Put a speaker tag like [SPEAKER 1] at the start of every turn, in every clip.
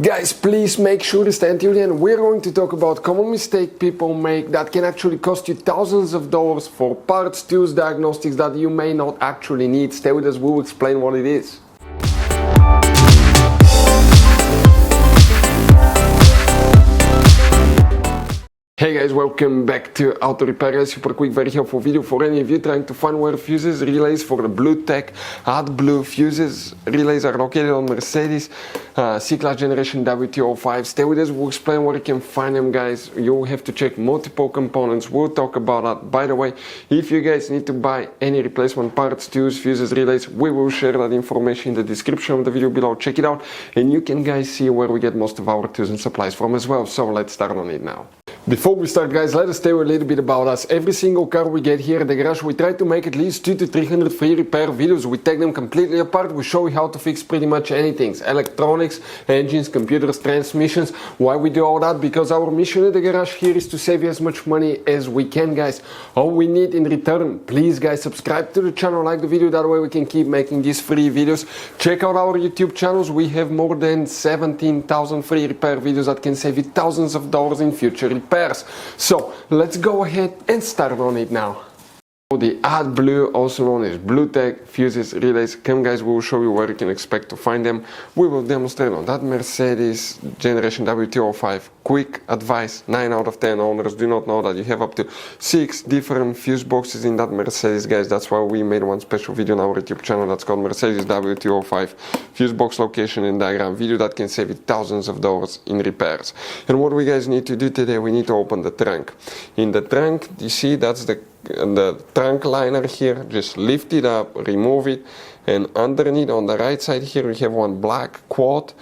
[SPEAKER 1] Guys, please make sure to stay until the end. We're going to talk about common mistake people make that can actually cost you thousands of dollars for parts, tools, diagnostics that you may not actually need. Stay with us, we'll explain what it is. Hey guys, welcome back to Auto Repair. Guys, super quick, very helpful video for any of you trying to find where fuses, relays for the Bluetec AdBlue fuses. Relays are located on Mercedes C-Class generation W205. Stay with us, we'll explain where you can find them, guys. You'll have to check multiple components, we'll talk about that. By the way, if you guys need to buy any replacement parts, tools, fuses, relays, we will share that information in the description of the video below. Check it out and you can guys see where we get most of our tools and supplies from as well. So let's start on it now. Before we start, guys, let us tell you a little bit about us. Every single car we get here at the garage, we try to make at least 200 to 300 free repair videos. We take them completely apart. We show you how to fix pretty much anything. Electronics, engines, computers, transmissions. Why we do all that? Because our mission at the garage here is to save you as much money as we can, guys. All we need in return, please, guys, subscribe to the channel, like the video. That way we can keep making these free videos. Check out our YouTube channels. We have more than 17,000 free repair videos that can save you thousands of dollars in future repairs. So let's go ahead and start on it now. The AdBlue, also known as Bluetec fuses, relays. Come guys, we will show you where you can expect to find them. We will demonstrate on that Mercedes generation W205. Quick advice, 9 out of 10 owners do not know that you have up to 6 different fuse boxes in that Mercedes, guys. That's why we made one special video on our YouTube channel that's called Mercedes W205 fuse box location and diagram video that can save you thousands of dollars in repairs. And what we guys need to do today, we need to open the trunk. In the trunk, you see that's the trunk liner here. Just lift it up, remove it, and underneath on the right side here we have one black quad,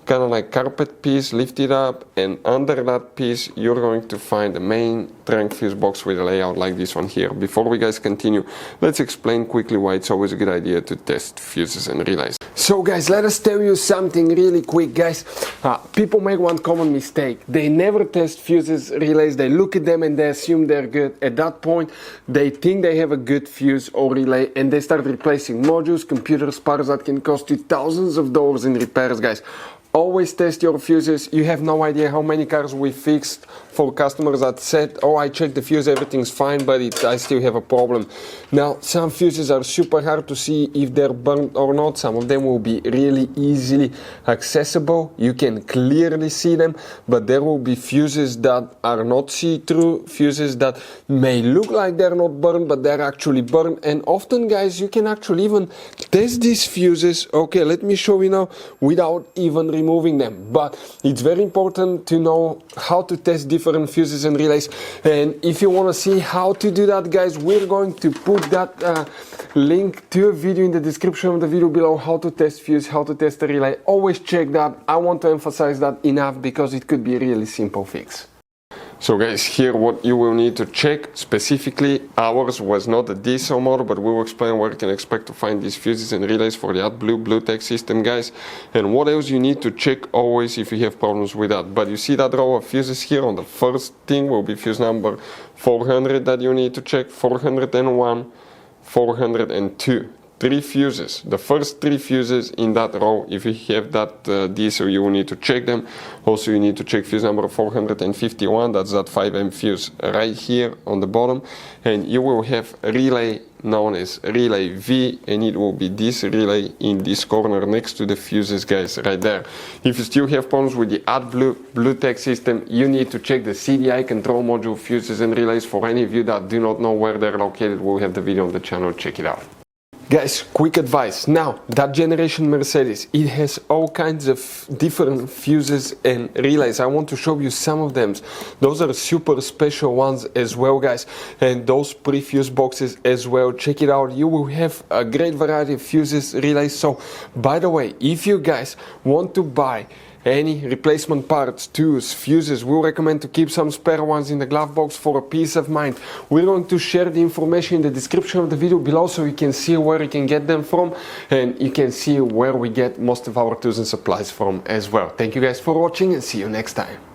[SPEAKER 1] kind of like carpet piece. Lift it up, and under that piece you're going to find the main trunk fuse box with a layout like this one here. Before we guys continue, let's explain quickly why it's always a good idea to test fuses and relays. So guys, let us tell you something really quick, guys. People make one common mistake. They never test fuses, relays. They look at them and they assume they're good. At that point, they think they have a good fuse or relay and they start replacing modules, computers, parts that can cost you thousands of dollars in repairs, guys. Always test your fuses. You have no idea how many cars we fixed for customers that said, oh, I checked the fuse, everything's fine, but I still have a problem. Now, some fuses are super hard to see if they're burnt or not. Some of them will be really easily accessible. You can clearly see them, but there will be fuses that are not see-through, fuses that may look like they're not burned, but they're actually burned. And often, guys, you can actually even test these fuses. Okay, let me show you now without even removing them. But it's very important to know how to test different fuses and relays. And if you want to see how to do that, guys, we're going to put that link to a video in the description of the video below, how to test fuse, how to test a relay. Always check that. I want to emphasize that enough because it could be a really simple fix. So guys, here what you will need to check specifically, ours was not a diesel model, but we will explain where you can expect to find these fuses and relays for the AdBlue Bluetec system, guys. And what else you need to check always if you have problems with that. But you see that row of fuses here, on the first thing will be fuse number 400 that you need to check, 401, 402. 3 fuses, the first 3 fuses in that row. If you have that diesel, you will need to check them. Also, you need to check fuse number 451, that's that 5M fuse right here on the bottom. And you will have a relay known as relay V, and it will be this relay in this corner next to the fuses, guys, right there. If you still have problems with the AdBlue Bluetec system, you need to check the CDI control module fuses and relays. For any of you that do not know where they're located, we'll have the video on the channel, check it out. Guys, quick advice. Now, that generation Mercedes, it has all kinds of different fuses and relays. I want to show you some of them. Those are super special ones as well, guys. And those pre-fuse boxes as well. Check it out. You will have a great variety of fuses, relays. So, by the way, if you guys want to buy any replacement parts, tools, fuses, we'll recommend to keep some spare ones in the glove box for a peace of mind. We're going to share the information in the description of the video below so you can see where you can get them from and you can see where we get most of our tools and supplies from as well. Thank you guys for watching and see you next time.